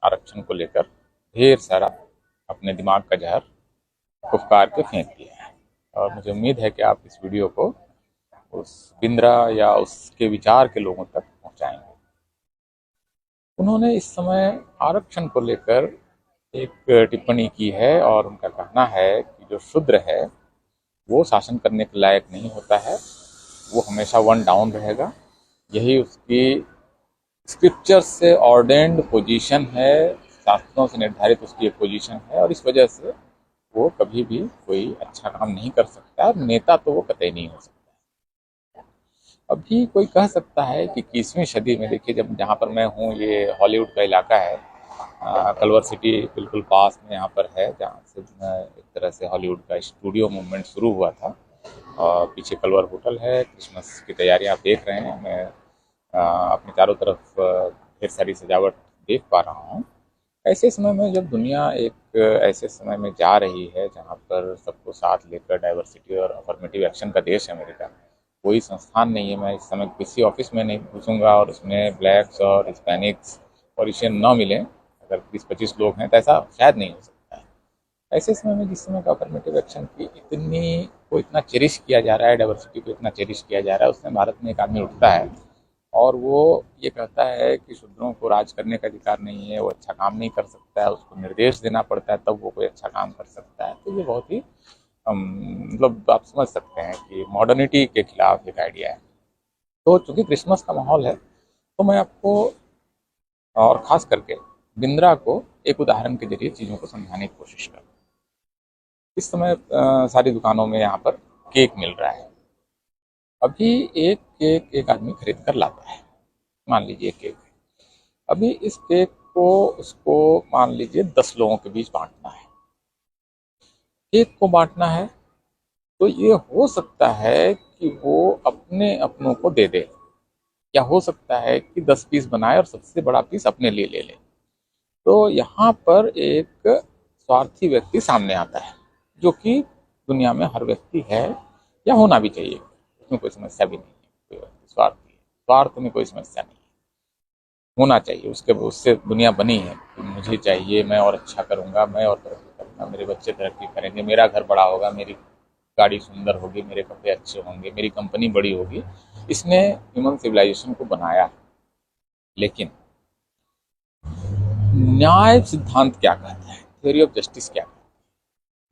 आरक्षण को लेकर ढेर सारा अपने दिमाग का जहर फुफकार के फेंक दिया है। और मुझे उम्मीद है कि आप इस वीडियो को उस बिंद्रा या उसके विचार के लोगों तक पहुंचाएंगे। उन्होंने इस समय आरक्षण को लेकर एक टिप्पणी की है और उनका कहना है कि जो शूद्र है वो शासन करने के लायक नहीं होता है, वो हमेशा वन डाउन रहेगा। यही उसकी स्क्रिप्चर से ऑर्डेंड पोजीशन है, शास्त्रों से निर्धारित उसकी एक पोजीशन है, और इस वजह से वो कभी भी कोई अच्छा काम नहीं कर सकता और नेता तो वो कतई नहीं हो सकता। अभी कोई कह सकता है कि 21वीं सदी में, देखिए जब जहाँ पर मैं हूँ ये हॉलीवुड का इलाका है, कलवर सिटी बिल्कुल पास में यहाँ पर है, जहाँ से एक तरह से हॉलीवुड का स्टूडियो मूवमेंट शुरू हुआ था। और पीछे कलवर होटल है, क्रिसमस की तैयारियां आप देख रहे हैं, मैं अपने चारों तरफ ढेर सारी सजावट देख पा रहा हूँ। ऐसे समय में जब दुनिया एक ऐसे समय में जा रही है जहाँ पर सबको साथ लेकर डाइवर्सिटी और अफर्मेटिव एक्शन का देश है अमेरिका, कोई संस्थान नहीं है, मैं इस समय किसी ऑफिस में नहीं घुसूंगा और उसमें ब्लैक्स और हिस्पैनिक्स और एशियन न मिलें, अगर 20-25 लोग हैं तो ऐसा शायद नहीं हो सकता है। ऐसे समय में जिस समय का अफर्मेटिव एक्शन की इतना चेरिश किया जा रहा है, डाइवर्सिटी को इतना चेरिश किया जा रहा है, उसमें भारत में एक आदमी उठता है और वो ये कहता है कि शूद्रों को राज करने का अधिकार नहीं है, वो अच्छा काम नहीं कर सकता है, उसको निर्देश देना पड़ता है तब वो कोई अच्छा काम कर सकता है। तो ये बहुत ही मतलब आप समझ सकते हैं कि मॉडर्निटी के खिलाफ एक आइडिया है। तो चूंकि क्रिसमस का माहौल है तो मैं आपको और ख़ास करके बिंद्रा को एक उदाहरण के जरिए चीज़ों को समझाने की कोशिश करूँ। इस समय सारी दुकानों में यहाँ पर केक मिल रहा है। अभी एक केक एक आदमी खरीद कर लाता है, मान लीजिए केक। अभी इस केक को उसको मान लीजिए 10 लोगों के बीच बांटना है। केक को बांटना है तो ये हो सकता है कि वो अपने अपनों को दे दे, या हो सकता है कि 10 पीस बनाए और सबसे बड़ा पीस अपने लिए ले ले। तो यहाँ पर एक स्वार्थी व्यक्ति सामने आता है, जो कि दुनिया में हर व्यक्ति है या होना भी चाहिए, उसमें कोई समस्या भी नहीं है। कोई व्यक्ति स्वार्थी है, स्वार्थ में कोई समस्या नहीं है, होना चाहिए। उससे दुनिया बनी है कि मुझे चाहिए, मैं और अच्छा करूँगा, मैं और तरक्की करूँगा, मेरे बच्चे तरक्की करेंगे, मेरा घर बड़ा होगा, मेरी गाड़ी सुंदर होगी, मेरे कपड़े अच्छे होंगे, मेरी कंपनी बड़ी होगी। इसने ह्यूमन सिविलाइजेशन को बनाया है। लेकिन न्याय सिद्धांत क्या कहता है, थ्योरी ऑफ जस्टिस क्या कहता है?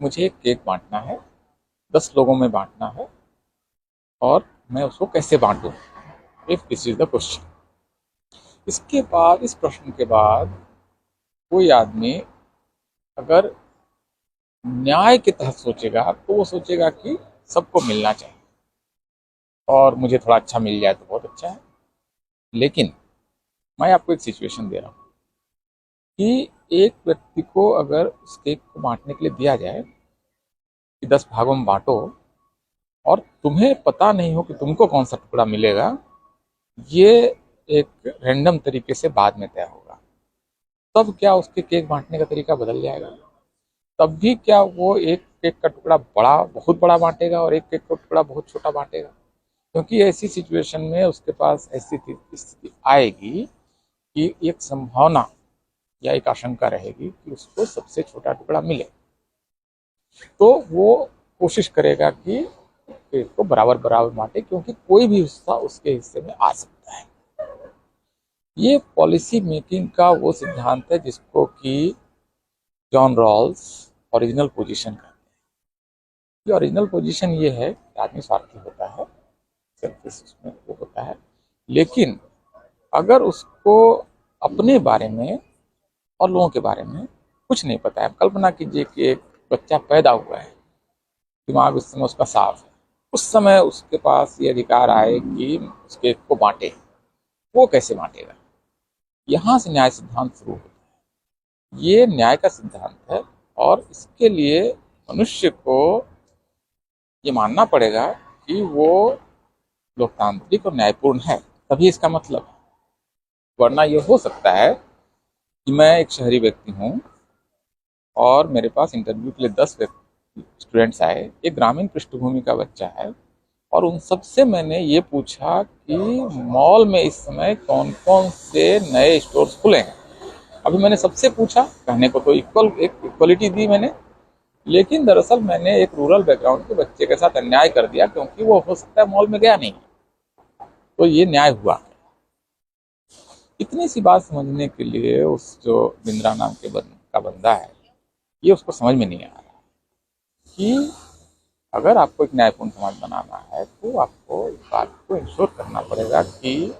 मुझे एक केक बांटना है, 10 लोगों में बांटना है, और मैं उसको कैसे बांटूं, if this is the question. इसके बाद, इस प्रश्न के बाद कोई आदमी अगर न्याय के तहत सोचेगा तो वो सोचेगा कि सबको मिलना चाहिए और मुझे थोड़ा अच्छा मिल जाए तो बहुत अच्छा है। लेकिन मैं आपको एक सिचुएशन दे रहा हूँ कि एक व्यक्ति को अगर उस केक को बांटने के लिए दिया जाए कि 10 भागों में बांटो, और तुम्हें पता नहीं हो कि तुमको कौन सा टुकड़ा मिलेगा, ये एक रैंडम तरीके से बाद में तय होगा, तब क्या उसके केक बांटने का तरीका बदल जाएगा? तब भी क्या वो एक केक का टुकड़ा बहुत बड़ा बांटेगा और एक केक का टुकड़ा बहुत छोटा बांटेगा? क्योंकि ऐसी सिचुएशन में उसके पास ऐसी स्थिति आएगी कि एक संभावना या एक आशंका रहेगी कि उसको सबसे छोटा टुकड़ा मिले, तो वो कोशिश करेगा कि केक को बराबर बराबर बांटे, क्योंकि कोई भी हिस्सा उसके हिस्से में आ सकता है। ये पॉलिसी मेकिंग का वो सिद्धांत है जिसको कि जॉन रॉल्स ओरिजिनल पोजीशन कहते हैं। ये ओरिजिनल पोजीशन ये है कि आदमी स्वार्थी होता है, सेल्फिश उसमें वो होता है, लेकिन अगर उसको अपने बारे में और लोगों के बारे में कुछ नहीं पता है, कल्पना कीजिए कि एक बच्चा पैदा हुआ है, दिमाग उस समय उसका साफ है, उस समय उसके पास ये अधिकार आए कि उसके को बांटे, वो कैसे बांटेगा? यहाँ से न्याय सिद्धांत शुरू होता है। ये न्याय का सिद्धांत है और इसके लिए मनुष्य को ये मानना पड़ेगा कि वो लोकतांत्रिक और न्यायपूर्ण है, तभी इसका मतलब है। वरना ये हो सकता है कि मैं एक शहरी व्यक्ति हूँ और मेरे पास इंटरव्यू के लिए 10 स्टूडेंट्स आए, एक ग्रामीण पृष्ठभूमि का बच्चा है, और उन सबसे मैंने ये पूछा कि मॉल में इस समय कौन कौन से नए स्टोर्स खुले हैं, अभी मैंने सबसे पूछा, कहने को तो इक्वलिटी दी मैंने, लेकिन दरअसल मैंने एक रूरल बैकग्राउंड के बच्चे के साथ अन्याय कर दिया, क्योंकि वो हो सकता है मॉल में गया नहीं, तो ये न्याय हुआ। इतनी सी बात समझने के लिए उस जो बिंद्रा नाम का बंदा है, ये उसको समझ में नहीं आ रहा कि अगर आपको एक न्यायपूर्ण समाज बनाना है तो आपको इस बात को इंश्योर करना पड़ेगा कि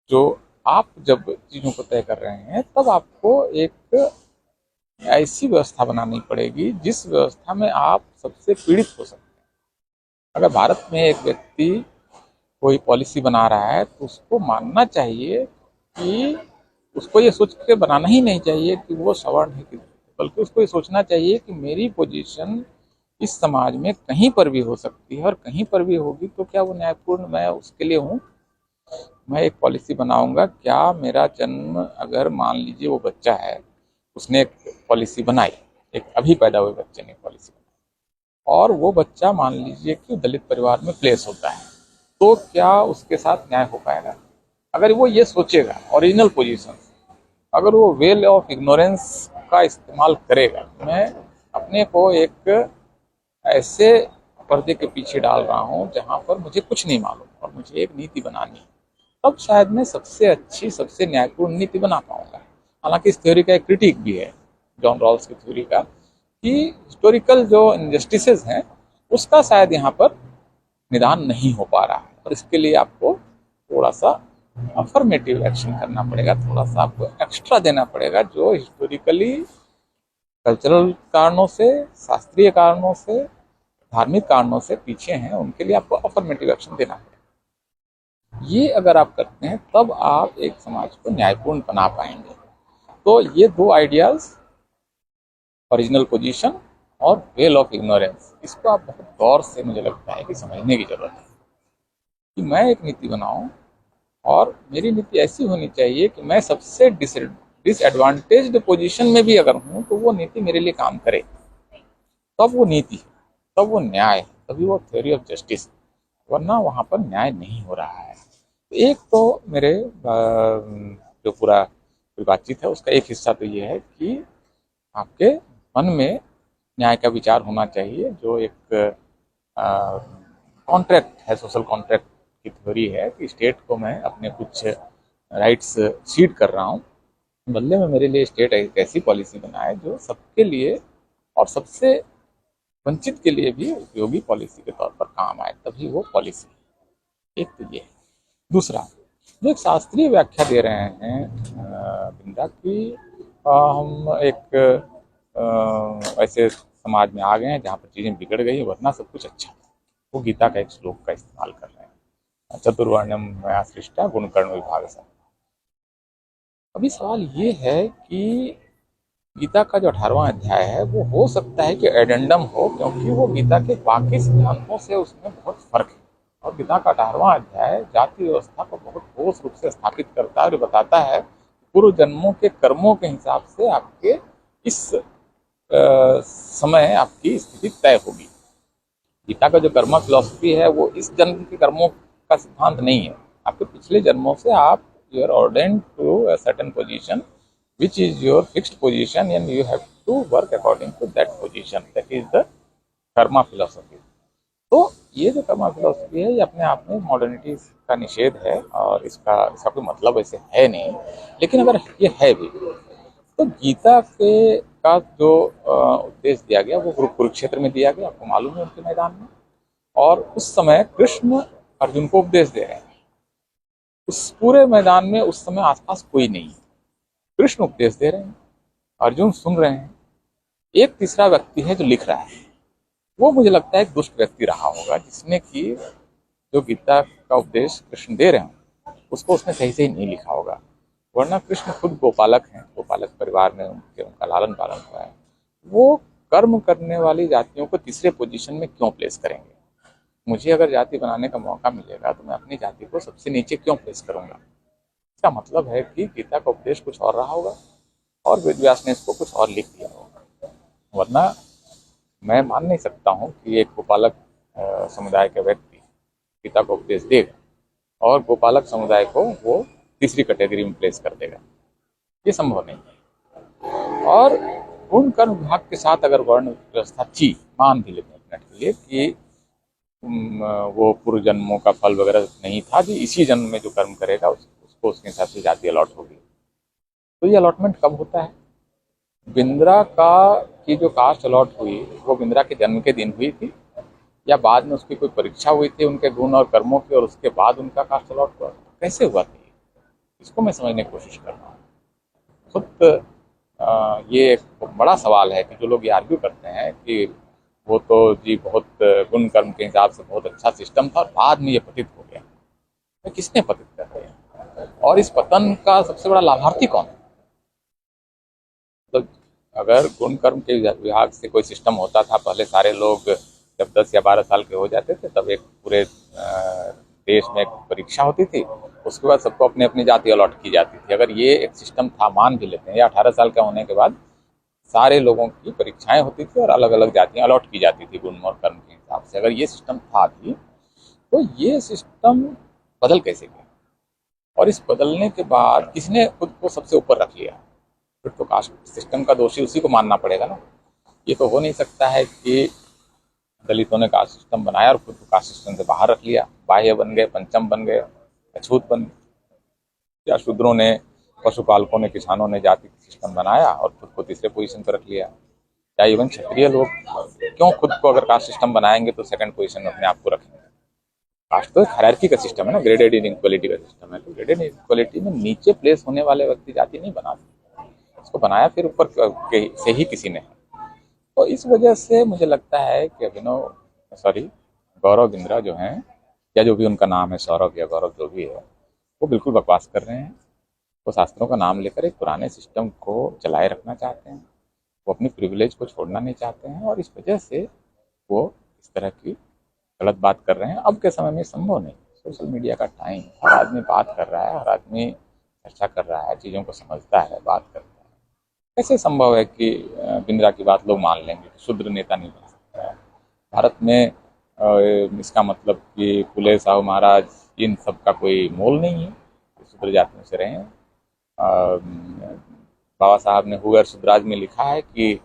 जो आप जब चीज़ों को तय कर रहे हैं तब आपको एक ऐसी व्यवस्था बनानी पड़ेगी जिस व्यवस्था में आप सबसे पीड़ित हो सकते हैं। अगर भारत में एक व्यक्ति कोई पॉलिसी बना रहा है तो उसको मानना चाहिए कि उसको ये सोच के बनाना ही नहीं चाहिए कि वो सवर्ण है कि, बल्कि उसको ये सोचना चाहिए कि मेरी पोजीशन इस समाज में कहीं पर भी हो सकती है, और कहीं पर भी होगी तो क्या वो न्यायपूर्ण मैं उसके लिए हूँ। मैं एक पॉलिसी बनाऊंगा, क्या मेरा जन्म, अगर मान लीजिए वो बच्चा है, उसने एक पॉलिसी बनाई, एक अभी पैदा हुए बच्चे ने पॉलिसी बनाई, और वो बच्चा मान लीजिए कि दलित परिवार में प्लेस होता है, तो क्या उसके साथ न्याय हो पाएगा? अगर वो ये सोचेगा ओरिजिनल पोजीशन, अगर वो वेल ऑफ इग्नोरेंस का इस्तेमाल करेगा, मैं अपने को एक ऐसे पर्दे के पीछे डाल रहा हूँ जहाँ पर मुझे कुछ नहीं मालूम और मुझे एक नीति बनानी है, तब शायद मैं सबसे अच्छी, सबसे न्यायपूर्ण नीति बना पाऊंगा। हालांकि इस थ्योरी का एक क्रिटिक भी है, जॉन रॉल्स की थ्योरी का, कि हिस्टोरिकल जो इनजस्टिसेस हैं उसका शायद यहाँ पर निदान नहीं हो पा रहा है, और इसके लिए आपको थोड़ा सा अफर्मेटिव एक्शन करना पड़ेगा, थोड़ा सा आपको एक्स्ट्रा देना पड़ेगा। जो हिस्टोरिकली कल्चरल कारणों से, शास्त्रीय कारणों से, धार्मिक कारणों से पीछे हैं, उनके लिए आपको अफर्मेटिव एक्शन देना पड़ेगा। ये अगर आप करते हैं तब आप एक समाज को न्यायपूर्ण बना पाएंगे। तो ये दो आइडियाज, ओरिजिनल पोजीशन और वेल ऑफ इग्नोरेंस, इसको आप बहुत गौर से, मुझे लगता है कि समझने की जरूरत है कि मैं एक नीति बनाऊं, और मेरी नीति ऐसी होनी चाहिए कि मैं सबसे डिसएडवांटेज्ड पोजीशन में भी अगर हूं तो वो नीति मेरे लिए काम करे, तब वो नीति है, तब वो न्याय है, तभी वो थ्योरी ऑफ जस्टिस, वरना वहां पर न्याय नहीं हो रहा है। एक तो मेरे जो पूरा बातचीत है उसका एक हिस्सा तो ये है कि आपके मन में न्याय का विचार होना चाहिए, जो एक कॉन्ट्रैक्ट है, सोशल कॉन्ट्रैक्ट की थ्योरी है कि स्टेट को मैं अपने कुछ राइट्स सीड कर रहा हूँ, बदले में मेरे लिए स्टेट एक ऐसी पॉलिसी बनाए जो सबके लिए और सबसे वंचित के लिए भी उपयोगी पॉलिसी के तौर पर काम आए, तभी वो पॉलिसी। एक तो ये है। दूसरा, जो एक शास्त्रीय व्याख्या दे रहे हैं बिंदा की, हम एक ऐसे समाज में आ गए हैं जहाँ पर चीजें बिगड़ गई, वरना सब कुछ अच्छा था। वो गीता का एक श्लोक का इस्तेमाल कर रहे हैं, चतुर्वर्ण्यम मया सृष्टा गुणकर्म विभाग से। अभी सवाल ये है कि गीता का जो 18वां अध्याय है वो हो सकता है कि एडेंडम हो, क्योंकि वो गीता के बाकी सिद्धांतों से उसमें बहुत फर्क है। और गीता का 18वां अध्याय जाति व्यवस्था को बहुत ठोस रूप से स्थापित करता है और बताता है पूर्व जन्मों के कर्मों के हिसाब से आपके इस समय आपकी स्थिति तय होगी। गीता का जो कर्म फिलॉसफी है वो इस जन्म के कर्मों का सिद्धांत नहीं है। आपके पिछले जन्मों से आप you are ordained to a certain position which is your fixed position and you have to work according to that position, that is the Karma philosophy. तो ये जो कर्मा फिलोसफी है ये अपने आप में मॉडर्निटी का निषेध है, और इसका कोई मतलब ऐसे है नहीं, लेकिन अगर ये है भी तो गीता के का जो उपदेश दिया गया वो कुरुक्षेत्र में दिया गया, आपको मालूम है, उनके मैदान में। और उस समय कृष्ण अर्जुन को उपदेश दे रहे हैं, उस पूरे मैदान में उस समय आसपास कोई नहीं है, कृष्ण उपदेश दे रहे हैं, अर्जुन सुन रहे हैं, एक तीसरा व्यक्ति है जो लिख रहा है। वो मुझे लगता है एक दुष्ट व्यक्ति रहा होगा, जिसने कि जो गीता का उपदेश कृष्ण दे रहे हैं उसको उसने सही से ही नहीं लिखा होगा, वरना कृष्ण खुद गोपालक हैं, गोपालक परिवार में उनका लालन पालन हुआ है। वो कर्म करने वाली जातियों को तीसरे पोजीशन में क्यों प्लेस करेंगे? मुझे अगर जाति बनाने का मौका मिलेगा तो मैं अपनी जाति को सबसे नीचे क्यों प्लेस करूंगा? इसका मतलब है कि गीता का उपदेश कुछ और रहा होगा और वेद व्यास ने इसको कुछ और लिख दिया होगा, वरना मैं मान नहीं सकता हूँ कि एक गोपालक समुदाय का व्यक्ति गीता को उपदेश देगा और गोपालक समुदाय को वो तीसरी कैटेगरी में प्लेस कर देगा। ये संभव नहीं है। और गुण कर्म विभाग के साथ अगर वर्ण व्यवस्था थी, मान भी लेते हैं एक मिनट के लिए कि वो पूर्व जन्मों का फल वगैरह नहीं था, जी इसी जन्म में जो कर्म करेगा उसको उसके हिसाब से जाति अलॉट होगी। तो ये अलॉटमेंट कब होता है? बिंद्रा का की जो कास्ट अलॉट हुई वो बिंद्रा के जन्म के दिन हुई थी, या बाद में उसकी कोई परीक्षा हुई थी उनके गुण और कर्मों की और उसके बाद उनका कास्ट अलॉट हुआ? कैसे हुआ था? इसको मैं समझने की कोशिश कर रहा हूँ। खुद ये एक बड़ा सवाल है कि जो लोग ये आर्ग्यू करते हैं कि वो तो जी बहुत गुण कर्म के हिसाब से बहुत अच्छा सिस्टम था और बाद में ये पतित हो गया, तो किसने पतित कर दिया? और इस पतन का सबसे बड़ा लाभार्थी कौन है? तो अगर गुण कर्म के विभाग से कोई सिस्टम होता था, पहले सारे लोग जब 10 या 12 साल के हो जाते थे तब एक पूरे देश में एक परीक्षा होती थी, उसके बाद सबको अपनी अपनी जाति अलॉट की जाती थी। अगर ये एक सिस्टम था, मान भी लेते हैं, या 18 साल का होने के बाद सारे लोगों की परीक्षाएं होती थी और अलग अलग जातियां अलॉट की जाती थी गुण और कर्म के हिसाब से, अगर ये सिस्टम था भी, तो ये सिस्टम बदल कैसे गया? और इस बदलने के बाद किसने खुद को सबसे ऊपर रख लिया? फिर तो कास्ट सिस्टम का दोषी उसी को मानना पड़ेगा ना। ये तो हो नहीं सकता है कि दलितों ने कास्ट सिस्टम बनाया और खुद को कास्ट सिस्टम से बाहर रख लिया, बाह्य बन गए, पंचम बन गए, अछूत बन गए, या शूद्रों ने, पशुपालकों ने, किसानों ने जाति सिस्टम बनाया और खुद को तीसरे पोजीशन पर रख लिया, या इवन क्षत्रिय लोग क्यों खुद को अगर कास्ट सिस्टम बनाएंगे तो सेकंड पोजीशन में अपने आप को रखेंगे? कास्ट तो हायरार्की का सिस्टम है ना, ग्रेडेड इनइक्वालिटी का सिस्टम है, तो ग्रेडेड इनइक्वालिटी में नीचे प्लेस होने वाले व्यक्ति जाति नहीं बना सकते, इसको बनाया फिर ऊपर से ही किसी ने। तो इस वजह से मुझे लगता है कि गौरव बिंद्रा जो हैं, या जो भी उनका नाम है, सौरभ या गौरव जो भी है, वो बिल्कुल बकवास कर रहे हैं। वो शास्त्रों का नाम लेकर एक पुराने सिस्टम को चलाए रखना चाहते हैं, वो अपनी प्रिविलेज को छोड़ना नहीं चाहते हैं, और इस वजह से वो इस तरह की गलत बात कर रहे हैं। अब के समय में संभव नहीं, सोशल मीडिया का टाइम, हर आदमी बात कर रहा है, हर आदमी चर्चा कर रहा है, चीज़ों को समझता है, बात करता है। कैसे संभव है कि बिंद्रा की बात लोग मान लेंगे कि शूद्र नेता नहीं बन सकता है भारत में? इसका मतलब कि फुले साहू महाराज इन सब का कोई मोल नहीं है, शूद्र जातियों से रहे हैं। बाबा साहब ने हुगर शुद्राज में लिखा है कि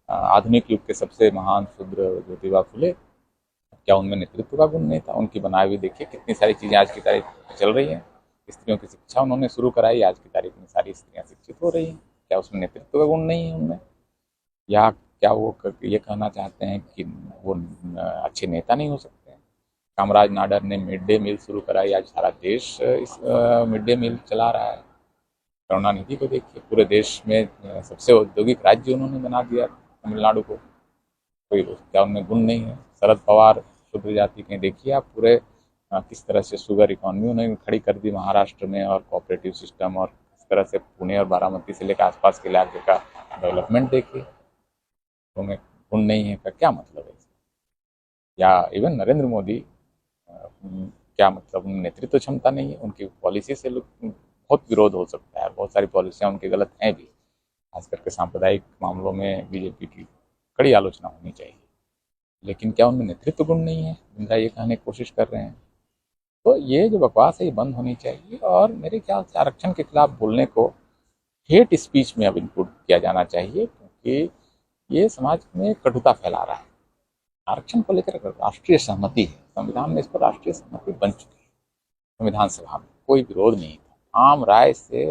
आधुनिक युग के सबसे महान शूद्र ज्योतिबा फुले, क्या उनमें नेतृत्व का गुण नहीं था? उनकी बनाई हुई देखिए कितनी सारी चीज़ें आज की तारीख चल रही हैं। स्त्रियों की शिक्षा उन्होंने शुरू कराई, आज की तारीख में सारी स्त्रियां शिक्षित हो रही हैं। क्या उसमें नेतृत्व का गुण नहीं है उनमें? या क्या वो ये कहना चाहते हैं कि वो अच्छे नेता नहीं हो सकते हैं? कामराज नाडर ने मिड डे मील शुरू कराई, आज सारा देश इस मिड डे मील चला रहा है। करुणानिधि को देखिए, पूरे देश में सबसे औद्योगिक राज्य उन्होंने बना दिया तमिलनाडु को। कोई क्या उनमें गुण नहीं है? शरद पवार शूद्र जाति के, देखिए आप पूरे किस तरह से शुगर इकोनॉमी उन्होंने खड़ी कर दी महाराष्ट्र में, और कोऑपरेटिव सिस्टम, और किस तरह से पुणे और बारामती से लेकर आसपास के इलाके का डेवलपमेंट देखिए। तो उनमें गुण नहीं है का क्या मतलब है? या इवन नरेंद्र मोदी, क्या मतलब उनमें नेतृत्व क्षमता नहीं है? उनकी पॉलिसी से बहुत विरोध हो सकता है, बहुत सारी पॉलिसियाँ उनकी गलत हैं भी, खास करके सांप्रदायिक मामलों में बीजेपी की कड़ी आलोचना होनी चाहिए, लेकिन क्या उनमें नेतृत्व गुण नहीं है? बिंद्रा ये कहने की कोशिश कर रहे हैं। तो ये जो बकवास है ये बंद होनी चाहिए, और मेरे ख्याल से आरक्षण के खिलाफ बोलने को हेट स्पीच में अब इंक्लूड किया जाना चाहिए, क्योंकि ये समाज में कटुता फैला रहा है। आरक्षण को लेकर राष्ट्रीय सहमति है, संविधान में इस पर राष्ट्रीय सहमति बन चुकी है, संविधान सभा में कोई विरोध नहीं था, आम राय से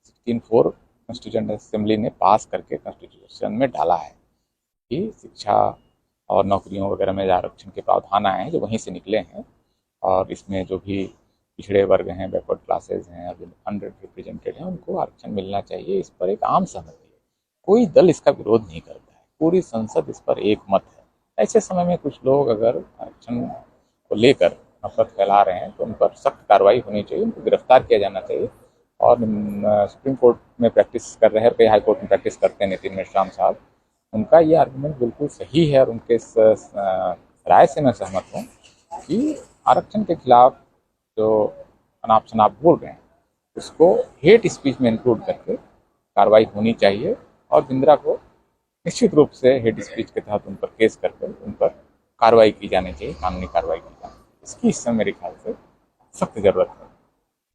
16-4 कॉन्स्टिट्यूएंट असेंबली ने पास करके कॉन्स्टिट्यूशन में डाला है कि शिक्षा और नौकरियों वगैरह में आरक्षण के प्रावधान आए हैं जो वहीं से निकले हैं, और इसमें जो भी पिछड़े वर्ग हैं, बैकवर्ड क्लासेज हैं, और अंडर रिप्रेजेंटेड हैं, उनको आरक्षण मिलना चाहिए। इस पर एक आम सहमति है, कोई दल इसका विरोध नहीं करता है, पूरी संसद इस पर एक मत है। ऐसे समय में कुछ लोग अगर आरक्षण को लेकर नफरत फैला रहे हैं तो उन पर सख्त कार्रवाई होनी चाहिए, उनको गिरफ्तार किया जाना चाहिए। और सुप्रीम कोर्ट में प्रैक्टिस कर रहे हैं, कई हाई कोर्ट में प्रैक्टिस करते हैं नितिन मेश्राम साहब, उनका ये आर्गुमेंट बिल्कुल सही है, और उनके इस राय से मैं सहमत हूँ कि आरक्षण के खिलाफ जो अनाप शनाप बोल रहे हैं उसको हेट स्पीच में इंक्लूड करके कार्रवाई होनी चाहिए, और बिंद्रा को निश्चित रूप से हेट स्पीच के तहत उन पर केस करके उन पर कार्रवाई की जानी चाहिए, कानूनी कार्रवाई की जानी चाहिए। इसकी इस समय मेरे ख्याल से सख्त जरूरत है।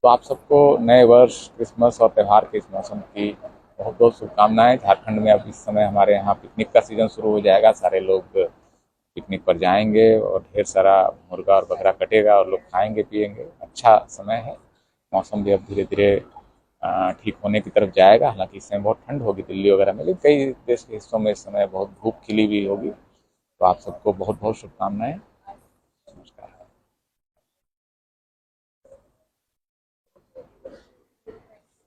तो आप सबको नए वर्ष, क्रिसमस और त्यौहार के इस मौसम की बहुत बहुत शुभकामनाएं। झारखंड में अब इस समय हमारे यहाँ पिकनिक का सीज़न शुरू हो जाएगा, सारे लोग पिकनिक पर जाएंगे और ढेर सारा मुर्गा और बकरा कटेगा और लोग खाएंगे पिएंगे। अच्छा समय है, मौसम भी अब धीरे धीरे ठीक होने की तरफ जाएगा। हालांकि इस समय बहुत ठंड होगी दिल्ली वगैरह में, लेकिन कई देश के हिस्सों में इस समय बहुत धूप खिली हुई होगी। तो आप सबको बहुत बहुत शुभकामनाएं।